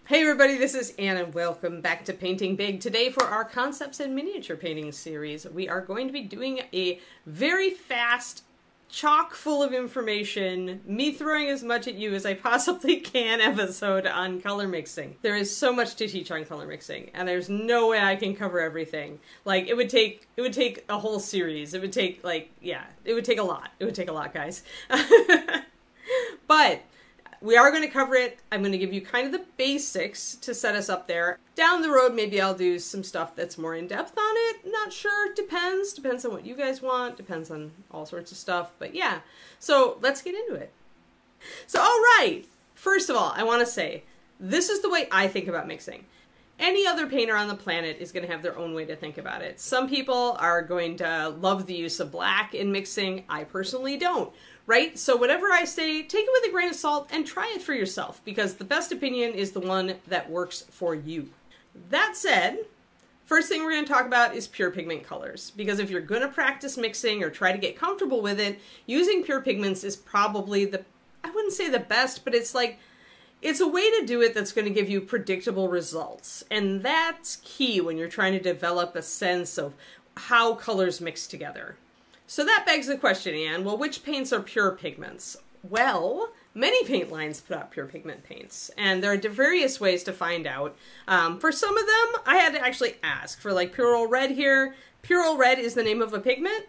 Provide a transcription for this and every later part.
Hey everybody, this is Anne and welcome back to Painting Big. Today for our Concepts in Miniature Painting series, we are going to be doing a very fast, chock full of information, me throwing as much at you as I possibly can episode on color mixing. There is so much to teach on color mixing, and there's no way I can cover everything. Like, it would take a whole series. It would take, it would take a lot. It would take a lot, guys. But we are going to cover it. I'm going to give you kind of the basics to set us up there. Down the road, maybe I'll do some stuff that's more in-depth on it. Not sure. Depends. Depends on what you guys want. Depends on all sorts of stuff. But yeah, so let's get into it. So, all right. First of all, I want to say, this is the way I think about mixing. Any other painter on the planet is going to have their own way to think about it. Some people are going to love the use of black in mixing. I personally don't. Right? So whatever I say, take it with a grain of salt and try it for yourself, because the best opinion is the one that works for you. That said, first thing we're going to talk about is pure pigment colors, because if you're going to practice mixing or try to get comfortable with it, using pure pigments is probably I wouldn't say the best, but it's a way to do it that's going to give you predictable results. And that's key when you're trying to develop a sense of how colors mix together. So that begs the question, Anne, well, which paints are pure pigments? Well, many paint lines put out pure pigment paints, and there are various ways to find out. For some of them, I had to actually ask. For like Purell Red here, Purell Red is the name of a pigment.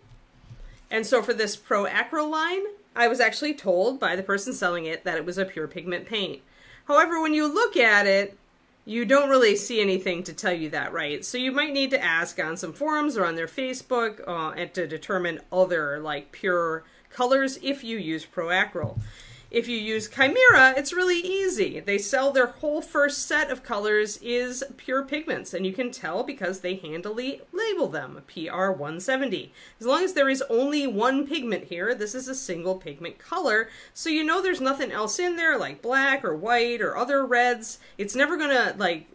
And so for this Pro Acro line, I was actually told by the person selling it that it was a pure pigment paint. However, when you look at it, you don't really see anything to tell you that, right? So you might need to ask on some forums or on their Facebook and to determine other, like, pure colors if you use Pro Acryl. If you use Chimera, it's really easy. They sell their whole first set of colors is pure pigments, and you can tell because they handily label them, PR170. As long as there is only one pigment here, this is a single pigment color, so you know there's nothing else in there like black or white or other reds. It's never gonna, like,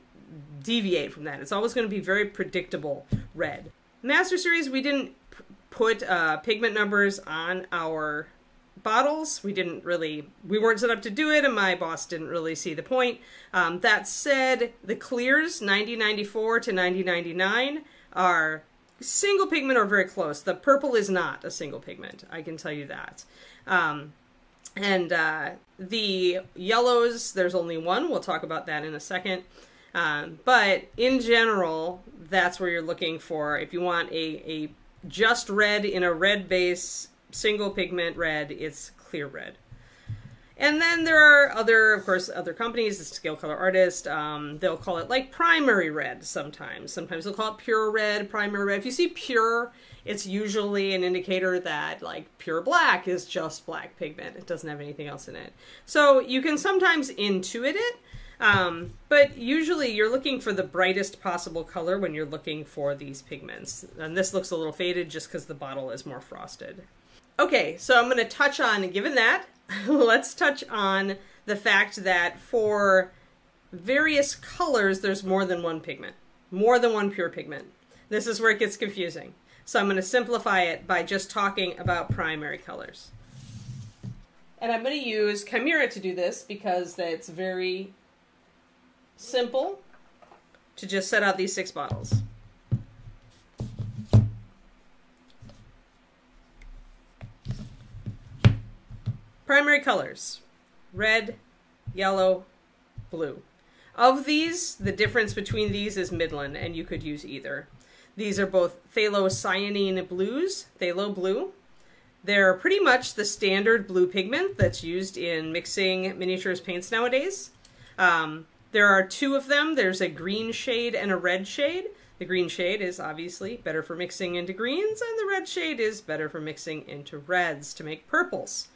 deviate from that. It's always gonna be very predictable red. Master Series, we didn't put pigment numbers on our bottles. We weren't set up to do it, and my boss didn't really see the point. That said, the clears 9094 to 9099 are single pigment or very close. The purple is not a single pigment, I can tell you that. The yellows, there's only one. We'll talk about that in a second. But in general, that's where you're looking for. If you want a just red in a red base, single pigment red, it's Clear Red. And then there are other companies, the Scale Color Artist, they'll call it like primary red sometimes. Sometimes they'll call it pure red, primary red. If you see pure, it's usually an indicator that, like, pure black is just black pigment. It doesn't have anything else in it. So you can sometimes intuit it, but usually you're looking for the brightest possible color when you're looking for these pigments. And this looks a little faded just because the bottle is more frosted. Okay, so I'm going to touch on, given that, let's touch on the fact that for various colors, there's more than one pigment, more than one pure pigment. This is where it gets confusing. So I'm going to simplify it by just talking about primary colors. And I'm going to use Chimera to do this because it's very simple to just set out these 6 bottles. Primary colors, red, yellow, blue. Of these, the difference between these is Midland, and you could use either. These are both phthalocyanine blues, phthalo blue. They're pretty much the standard blue pigment that's used in mixing miniatures paints nowadays. There are 2 of them. There's a green shade and a red shade. The green shade is obviously better for mixing into greens, and the red shade is better for mixing into reds to make purples.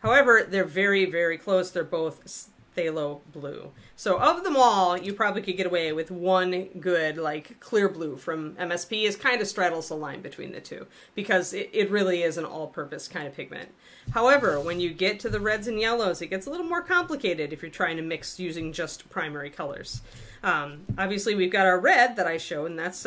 However, they're very, very close. They're both phthalo blue. So of them all, you probably could get away with one good, like, Clear Blue from MSP is kind of straddles the line between the two, because it really is an all-purpose kind of pigment. However, when you get to the reds and yellows, it gets a little more complicated if you're trying to mix using just primary colors. Obviously, we've got our red that I showed, and that's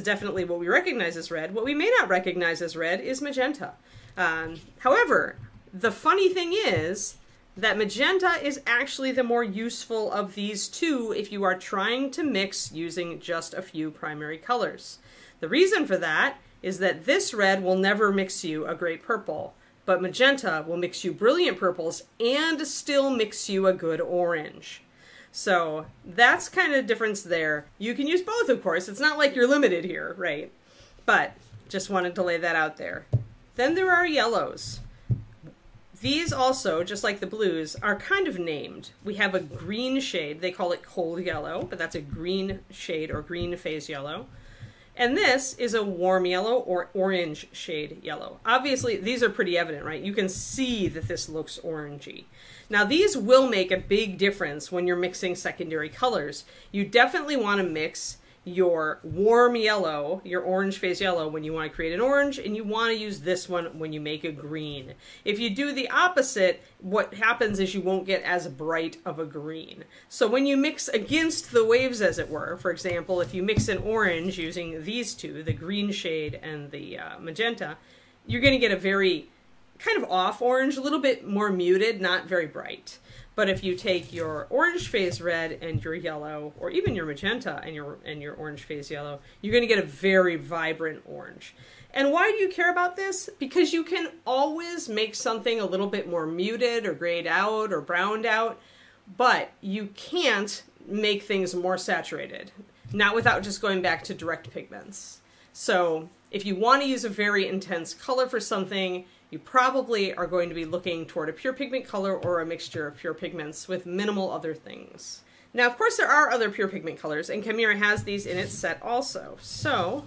definitely what we recognize as red. What we may not recognize as red is magenta. However, the funny thing is, that magenta is actually the more useful of these two if you are trying to mix using just a few primary colors. The reason for that is that this red will never mix you a great purple, but magenta will mix you brilliant purples and still mix you a good orange. So that's kind of the difference there. You can use both, of course. It's not like you're limited here, right? But just wanted to lay that out there. Then there are yellows. These also, just like the blues, are kind of named. We have a green shade. They call it cold yellow, but that's a green shade or green phase yellow. And this is a warm yellow or orange shade yellow. Obviously, these are pretty evident, right? You can see that this looks orangey. Now, these will make a big difference when you're mixing secondary colors. You definitely want to mix your warm yellow, your orange phase yellow, when you want to create an orange, and you want to use this one when you make a green. If you do the opposite, what happens is you won't get as bright of a green. So when you mix against the waves, as it were, for example, if you mix an orange using these two, the green shade and the magenta, you're going to get a very kind of off orange, a little bit more muted, not very bright. But if you take your orange phase red and your yellow, or even your magenta and your orange phase yellow, you're going to get a very vibrant orange. And why do you care about this? Because you can always make something a little bit more muted or grayed out or browned out, but you can't make things more saturated, not without just going back to direct pigments. So if you want to use a very intense color for something, you probably are going to be looking toward a pure pigment color or a mixture of pure pigments with minimal other things. Now, of course, there are other pure pigment colors, and Chimera has these in its set also. So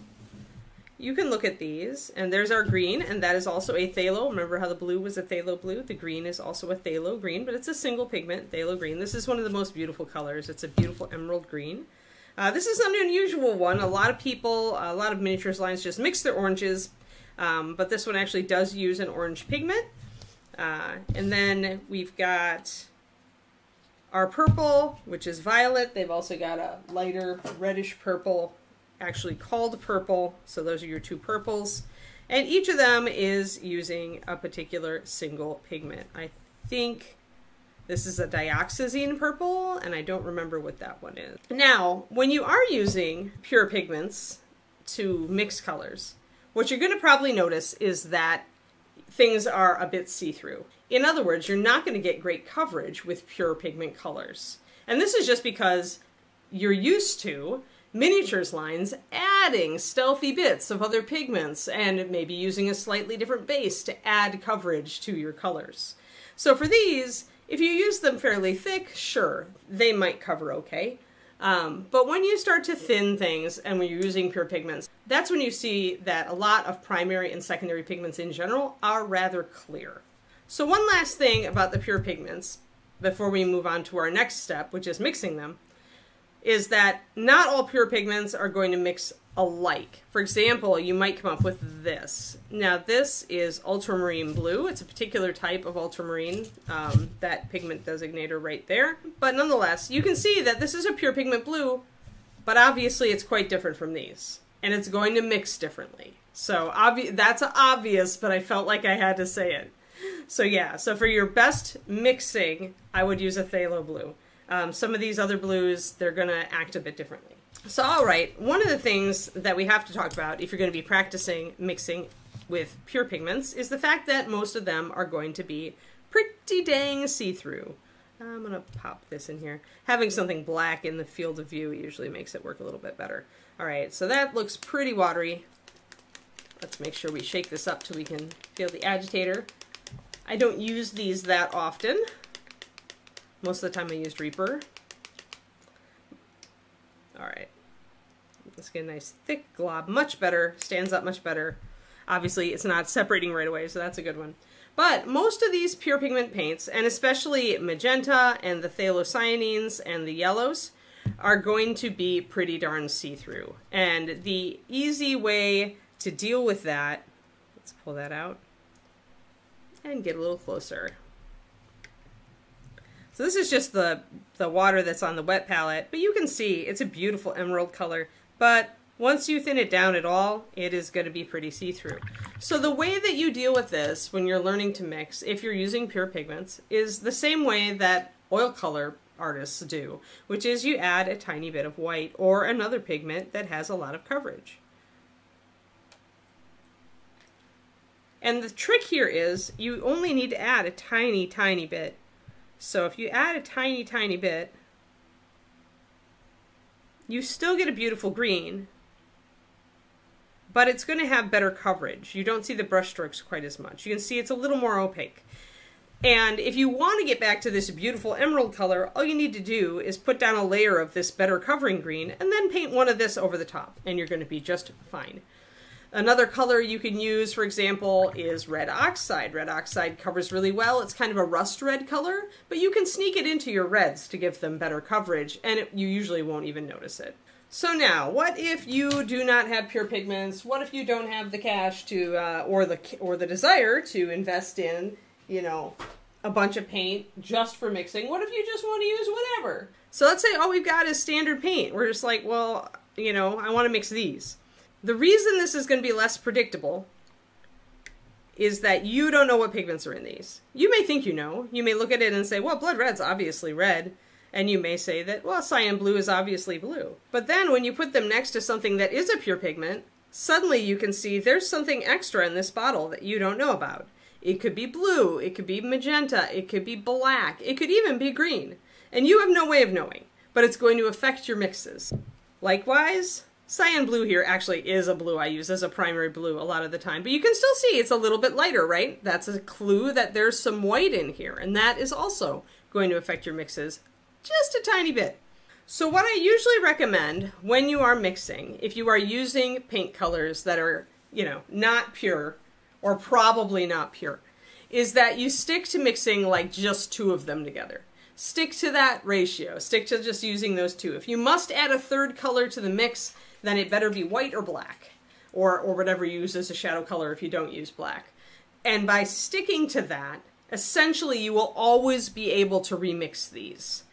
you can look at these, and there's our green, and that is also a phthalo. Remember how the blue was a phthalo blue? The green is also a phthalo green, but it's a single pigment, phthalo green. This is one of the most beautiful colors. It's a beautiful emerald green. This is an unusual one. A lot of people, a lot of miniatures lines just mix their oranges, but this one actually does use an orange pigment. And then we've got our purple, which is violet. They've also got a lighter reddish purple, actually called purple. So those are your two purples. And each of them is using a particular single pigment. I think this is a dioxazine purple, and I don't remember what that one is. Now, when you are using pure pigments to mix colors, what you're going to probably notice is that things are a bit see-through. In other words, you're not going to get great coverage with pure pigment colors. And this is just because you're used to miniatures lines adding stealthy bits of other pigments and maybe using a slightly different base to add coverage to your colors. So for these, if you use them fairly thick, sure, they might cover okay. But when you start to thin things and when you're using pure pigments, that's when you see that a lot of primary and secondary pigments in general are rather clear. So one last thing about the pure pigments, before we move on to our next step, which is mixing them, is that not all pure pigments are going to mix alike. For example, you might come up with this. Now this is ultramarine blue. It's a particular type of ultramarine, that pigment designator right there. But nonetheless, you can see that this is a pure pigment blue, but obviously it's quite different from these. And it's going to mix differently. So that's obvious, but I felt like I had to say it. So yeah, so for your best mixing, I would use a phthalo blue. Some of these other blues, they're going to act a bit differently. So all right, one of the things that we have to talk about if you're going to be practicing mixing with pure pigments is the fact that most of them are going to be pretty dang see-through. I'm going to pop this in here. Having something black in the field of view usually makes it work a little bit better. All right, so that looks pretty watery. Let's make sure we shake this up till we can feel the agitator. I don't use these that often. Most of the time I used Reaper. All right, let's get a nice thick glob, much better, stands up much better. Obviously it's not separating right away, so that's a good one. But most of these pure pigment paints, and especially magenta and the phthalocyanines and the yellows, are going to be pretty darn see-through. And the easy way to deal with that, let's pull that out and get a little closer. So this is just the water that's on the wet palette, but you can see it's a beautiful emerald color, but Once you thin it down at all, it is going to be pretty see-through. So the way that you deal with this when you're learning to mix, if you're using pure pigments, is the same way that oil color artists do, which is you add a tiny bit of white or another pigment that has a lot of coverage. And the trick here is you only need to add a tiny, tiny bit. So if you add a tiny, tiny bit, you still get a beautiful green, but it's going to have better coverage. You don't see the brush strokes quite as much. You can see it's a little more opaque. And if you want to get back to this beautiful emerald color, all you need to do is put down a layer of this better covering green and then paint one of this over the top, and you're going to be just fine. Another color you can use, for example, is red oxide. Red oxide covers really well. It's kind of a rust red color, but you can sneak it into your reds to give them better coverage, and you usually won't even notice it. So now, what if you do not have pure pigments? What if you don't have the cash to, or the desire to invest in, you know, a bunch of paint just for mixing? What if you just want to use whatever? So let's say all we've got is standard paint. We're just like, well, you know, I want to mix these. The reason this is going to be less predictable is that you don't know what pigments are in these. You may think you know. You may look at it and say, well, blood red's obviously red. And you may say that, well, cyan blue is obviously blue. But then when you put them next to something that is a pure pigment, suddenly you can see there's something extra in this bottle that you don't know about. It could be blue, it could be magenta, it could be black, it could even be green. And you have no way of knowing, but it's going to affect your mixes. Likewise, cyan blue here actually is a blue I use as a primary blue a lot of the time, but you can still see it's a little bit lighter, right? That's a clue that there's some white in here, and that is also going to affect your mixes just a tiny bit. So what I usually recommend when you are mixing, if you are using paint colors that are, you know, not pure, or probably not pure, is that you stick to mixing like just two of them together. Stick to that ratio. Stick to just using those two. If you must add a third color to the mix, then it better be white or black, or whatever you use as a shadow color if you don't use black. And by sticking to that, essentially you will always be able to remix these.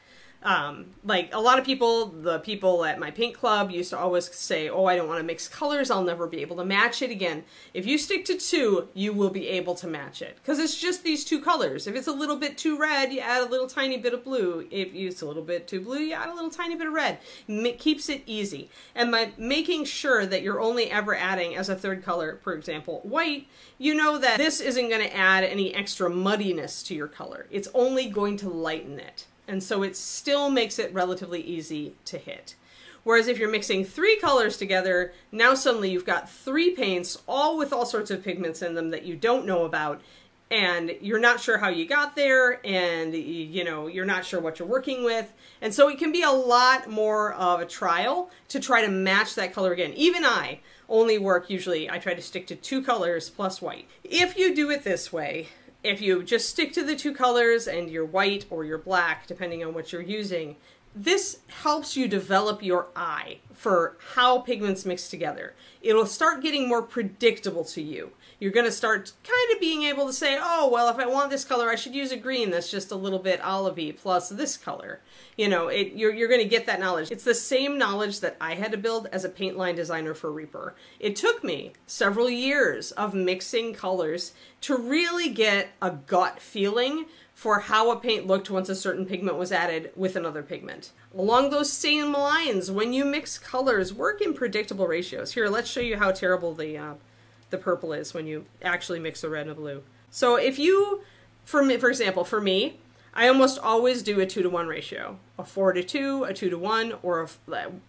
Like a lot of people, the people at my paint club used to always say, oh, I don't want to mix colors, I'll never be able to match it again. If you stick to two, you will be able to match it. Because it's just these two colors. If it's a little bit too red, you add a little tiny bit of blue. If it's a little bit too blue, you add a little tiny bit of red. It keeps it easy. And by making sure that you're only ever adding as a third color, for example, white, you know that this isn't going to add any extra muddiness to your color. It's only going to lighten it. And so it still makes it relatively easy to hit. Whereas if you're mixing three colors together, now suddenly you've got three paints, all with all sorts of pigments in them that you don't know about, and you're not sure how you got there, and you know, you're not sure what you're working with. And so it can be a lot more of a trial to try to match that color again. Even I only work, usually I try to stick to two colors plus white. If you do it this way, if you just stick to the two colors and your white or your black, depending on what you're using, this helps you develop your eye for how pigments mix together. It'll start getting more predictable to you. You're going to start kind of being able to say, oh, well, if I want this color, I should use a green that's just a little bit olivey plus this color. You know, you're going to get that knowledge. It's the same knowledge that I had to build as a paint line designer for Reaper. It took me several years of mixing colors to really get a gut feeling for how a paint looked once a certain pigment was added with another pigment. Along those same lines, when you mix colors, work in predictable ratios. Here, let's show you how terrible the purple is when you actually mix a red and a blue. So if you, for example, for me, I almost always do a 2-to-1 ratio. A 4-to-2, a 2-to-1, or a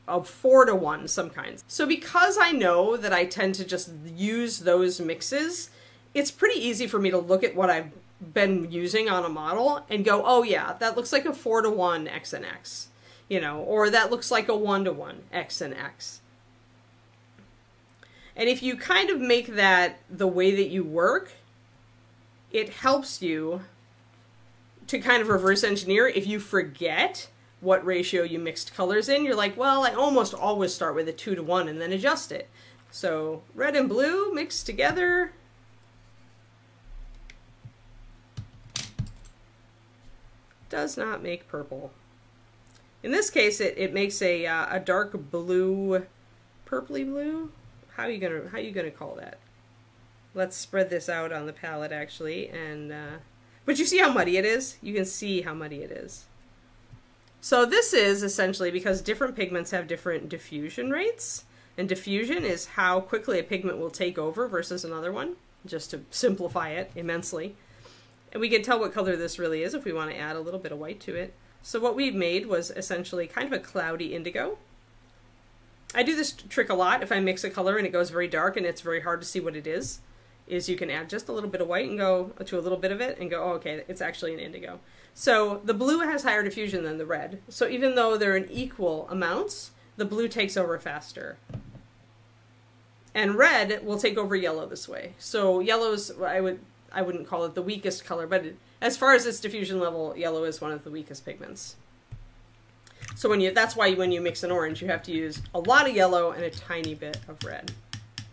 4-to-1, some kinds. So because I know that I tend to just use those mixes, it's pretty easy for me to look at what I've been using on a model and go, oh yeah, that looks like a 4-to-1 X and X, you know, or that looks like a 1-to-1 X and X. And if you kind of make that the way that you work, it helps you to kind of reverse engineer. If you forget what ratio you mixed colors in, you're like, well, I almost always start with a 2-to-1 and then adjust it. So red and blue mixed together. Does not make purple. In this case, it makes a dark blue purpley blue. How you gonna call that? Let's spread this out on the palette actually, and but you see how muddy it is? You can see how muddy it is. So this is essentially because different pigments have different diffusion rates, and diffusion is how quickly a pigment will take over versus another one, just to simplify it immensely. And we can tell what color this really is if we want to add a little bit of white to it. So what we made was essentially kind of a cloudy indigo. I do this trick a lot if I mix a color and it goes very dark and it's very hard to see what it is you can add just a little bit of white and go to a little bit of it and go, oh, okay, it's actually an indigo. So the blue has higher diffusion than the red. So even though they're in equal amounts, the blue takes over faster. And red will take over yellow this way. So yellow's, I wouldn't call it the weakest color, but as far as its diffusion level, yellow is one of the weakest pigments. So that's why when you mix an orange, you have to use a lot of yellow and a tiny bit of red.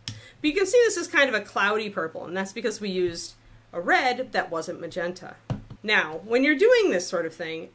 But you can see this is kind of a cloudy purple, and that's because we used a red that wasn't magenta. Now, when you're doing this sort of thing,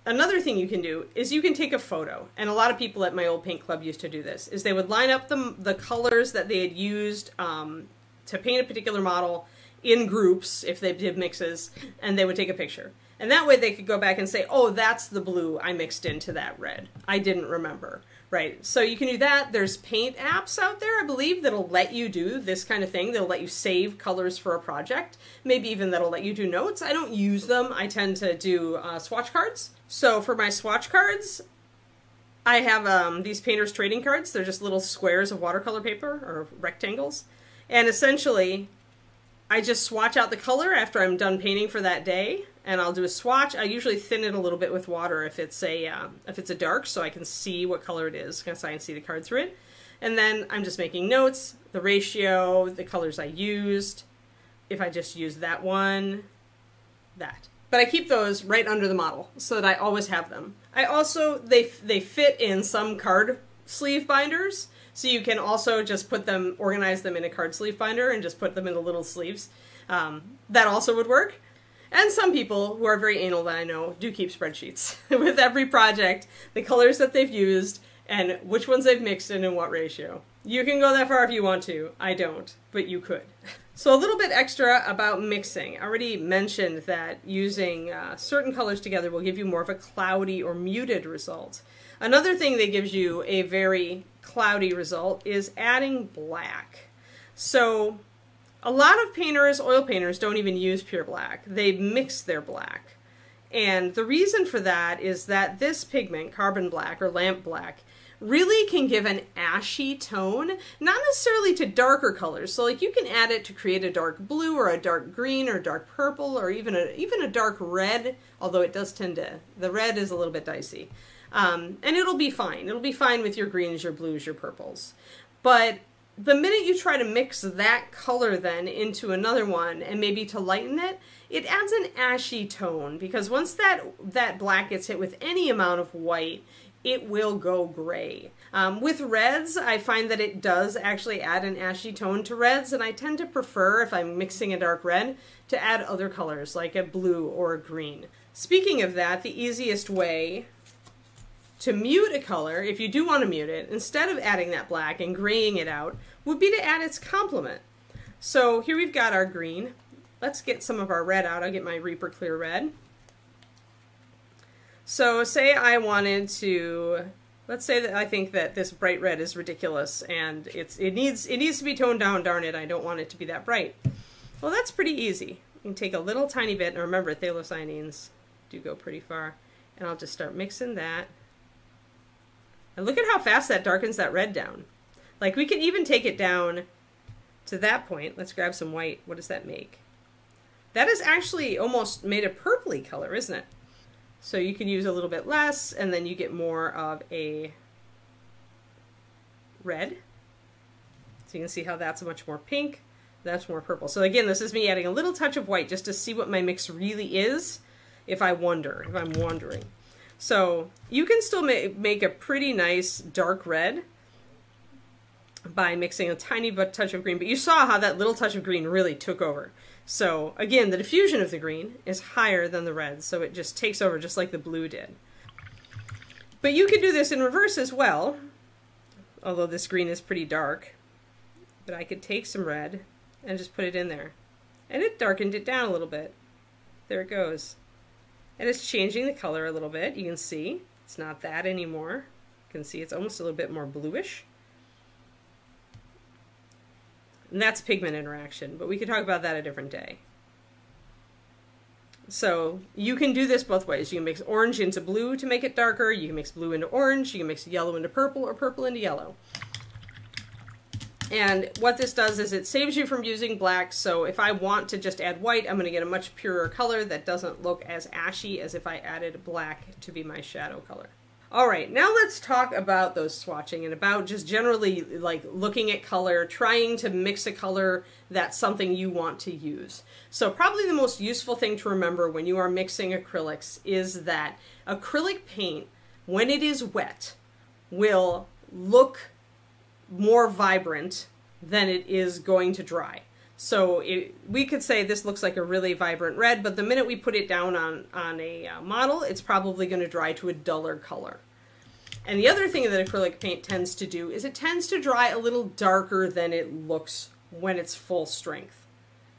another thing you can do is you can take a photo, and a lot of people at my old paint club used to do this, is they would line up the colors that they had used to paint a particular model in groups, if they did mixes, and they would take a picture. And that way they could go back and say, oh, that's the blue I mixed into that red. I didn't remember. Right, so you can do that. There's paint apps out there, I believe, that'll let you do this kind of thing. They'll let you save colors for a project. Maybe even that'll let you do notes. I don't use them. I tend to do swatch cards. So for my swatch cards, I have these painter's trading cards. They're just little squares of watercolor paper, or rectangles. And essentially, I just swatch out the color after I'm done painting for that day. And I'll do a swatch. I usually thin it a little bit with water if it's a dark, so I can see what color it is, so I can see the card through it. And then I'm just making notes, the ratio, the colors I used, if I just use that one, that. But I keep those right under the model so that I always have them. I also, they fit in some card sleeve binders, so you can also just organize them in a card sleeve binder and just put them in the little sleeves. That also would work. And some people who are very anal that I know do keep spreadsheets with every project, the colors that they've used, and which ones they've mixed in what ratio. You can go that far if you want to. I don't, but you could. So a little bit extra about mixing. I already mentioned that using certain colors together will give you more of a cloudy or muted result. Another thing that gives you a very cloudy result is adding black. So a lot of painters, oil painters, don't even use pure black. They mix their black. And the reason for that is that this pigment, carbon black or lamp black, really can give an ashy tone, not necessarily to darker colors. So like you can add it to create a dark blue or a dark green or dark purple or even a dark red, although it does tend to, the red is a little bit dicey. And it'll be fine. It'll be fine with your greens, your blues, your purples. But the minute you try to mix that color then into another one and maybe to lighten it, it adds an ashy tone, because once that black gets hit with any amount of white, it will go gray. With reds, I find that it does actually add an ashy tone to reds, and I tend to prefer, if I'm mixing a dark red, to add other colors like a blue or a green. Speaking of that, the easiest way to mute a color, if you do want to mute it, instead of adding that black and graying it out, would be to add its complement. So here we've got our green. Let's get some of our red out. I'll get my Reaper Clear Red. So say I wanted to, let's say that I think that this bright red is ridiculous and it needs to be toned down, darn it, I don't want it to be that bright. Well, that's pretty easy. You can take a little tiny bit, and remember, phthalocyanines do go pretty far, and I'll just start mixing that. And look at how fast that darkens that red down. Like, we can even take it down to that point. Let's grab some white. What does that make? That is actually almost made a purpley color, isn't it? So you can use a little bit less, and then you get more of a red. So you can see how that's much more pink. That's more purple. So again, this is me adding a little touch of white just to see what my mix really is if I'm wondering. So you can still make a pretty nice dark red by mixing a tiny touch of green, but you saw how that little touch of green really took over. So again, the diffusion of the green is higher than the red, so it just takes over just like the blue did. But you could do this in reverse as well. although this green is pretty dark. But I could take some red and just put it in there. And it darkened it down a little bit. There it goes. And it's changing the color a little bit. You can see it's not that anymore. You can see it's almost a little bit more bluish. And that's pigment interaction, but we could talk about that a different day. So you can do this both ways. You can mix orange into blue to make it darker. You can mix blue into orange. You can mix yellow into purple or purple into yellow. And what this does is it saves you from using black. So if I want to just add white, I'm going to get a much purer color that doesn't look as ashy as if I added black to be my shadow color. All right, now let's talk about those swatching and about just generally like looking at color, trying to mix a color that's something you want to use. So probably the most useful thing to remember when you are mixing acrylics is that acrylic paint, when it is wet, will look more vibrant than it is going to dry. So we could say this looks like a really vibrant red, but the minute we put it down on a model, it's probably going to dry to a duller color. And the other thing that acrylic paint tends to do is it tends to dry a little darker than it looks when it's full strength.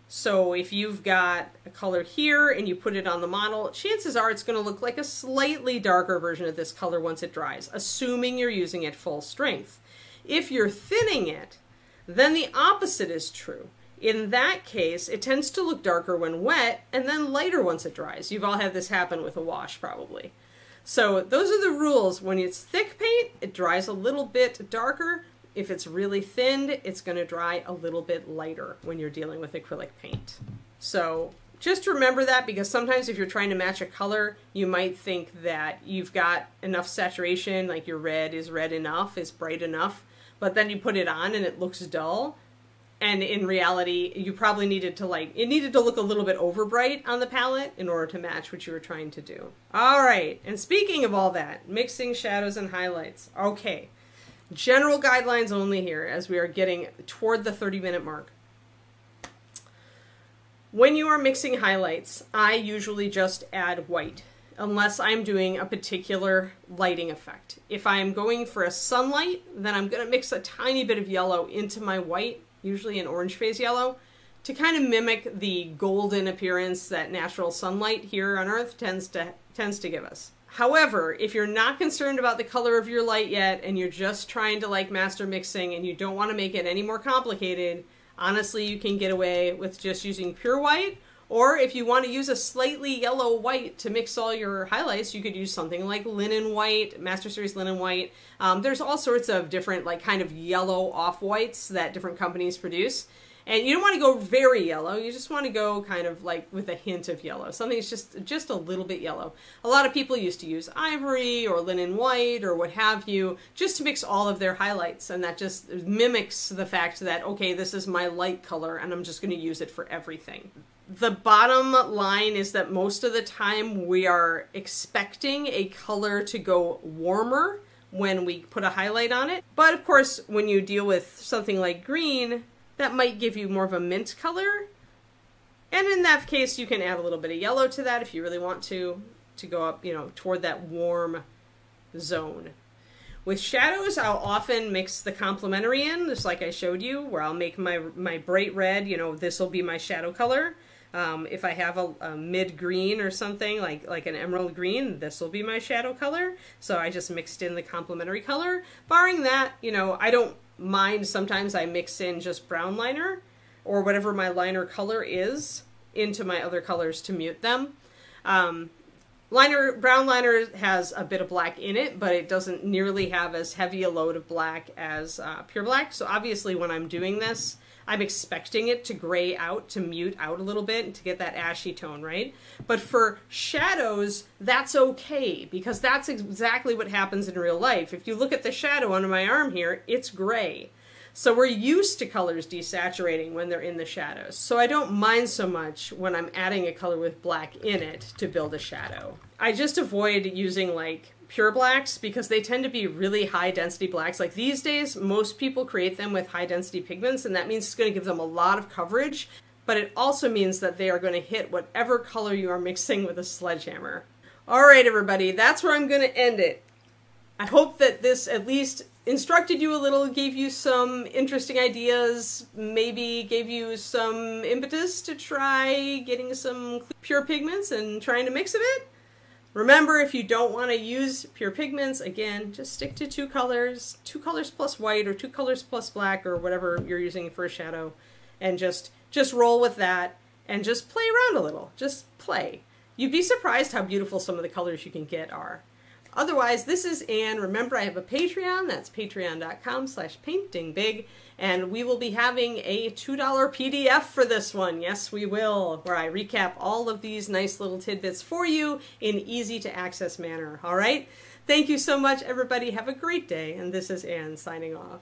So if you've got a color here and you put it on the model, chances are it's going to look like a slightly darker version of this color once it dries, assuming you're using it full strength. If you're thinning it, then the opposite is true. In that case, it tends to look darker when wet and then lighter once it dries. You've all had this happen with a wash probably. So those are the rules. When it's thick paint, it dries a little bit darker. If it's really thinned, it's going to dry a little bit lighter when you're dealing with acrylic paint. So just remember that, because sometimes if you're trying to match a color, you might think that you've got enough saturation, like your red is red enough, is bright enough, but then you put it on and it looks dull. And in reality, you probably needed to it needed to look a little bit over bright on the palette in order to match what you were trying to do. All right, and speaking of all that, mixing shadows and highlights. Okay, general guidelines only here as we are getting toward the 30-minute mark. When you are mixing highlights, I usually just add white, unless I'm doing a particular lighting effect. If I'm going for a sunlight, then I'm going to mix a tiny bit of yellow into my white, usually an orange phase yellow, to kind of mimic the golden appearance that natural sunlight here on Earth tends to give us. However, if you're not concerned about the color of your light yet, and you're just trying to like master mixing and you don't want to make it any more complicated, honestly, you can get away with just using pure white. Or if you want to use a slightly yellow white to mix all your highlights, you could use something like linen white, Master Series linen white. There's all sorts of different like kind of yellow off-whites that different companies produce. And you don't want to go very yellow. You just want to go kind of like with a hint of yellow. Something that's just a little bit yellow. A lot of people used to use ivory or linen white or what have you, just to mix all of their highlights. And that just mimics the fact that, okay, this is my light color and I'm just going to use it for everything. The bottom line is that most of the time we are expecting a color to go warmer when we put a highlight on it. But of course, when you deal with something like green, that might give you more of a mint color. And in that case, you can add a little bit of yellow to that if you really want to go up, toward that warm zone. With shadows, I'll often mix the complementary in, just like I showed you, where I'll make my bright red, this will be my shadow color. If I have a mid-green or something, like an emerald green, this will be my shadow color. So I just mixed in the complementary color. Barring that, I don't mind. Sometimes I mix in just brown liner or whatever my liner color is into my other colors to mute them. Brown liner has a bit of black in it, but it doesn't nearly have as heavy a load of black as pure black. So obviously when I'm doing this, I'm expecting it to gray out, to mute out a little bit, and to get that ashy tone, right? But for shadows, that's okay, because that's exactly what happens in real life. If you look at the shadow under my arm here, it's gray. So we're used to colors desaturating when they're in the shadows. So I don't mind so much when I'm adding a color with black in it to build a shadow. I just avoid using like pure blacks because they tend to be really high density blacks. Like these days, most people create them with high density pigments, and that means it's going to give them a lot of coverage, but it also means that they are going to hit whatever color you are mixing with a sledgehammer. All right, everybody, that's where I'm going to end it. I hope that this at least instructed you a little, gave you some interesting ideas, maybe gave you some impetus to try getting some pure pigments and trying to mix a bit. Remember, if you don't want to use pure pigments, again, just stick to 2 colors plus white or 2 colors plus black or whatever you're using for a shadow, and just roll with that and just play around a little. Just play. You'd be surprised how beautiful some of the colors you can get are. Otherwise, this is Anne. Remember, I have a Patreon. That's patreon.com/paintingbig. And we will be having a $2 PDF for this one. Yes, we will. Where I recap all of these nice little tidbits for you in easy to access manner. All right? Thank you so much, everybody. Have a great day. And this is Anne signing off.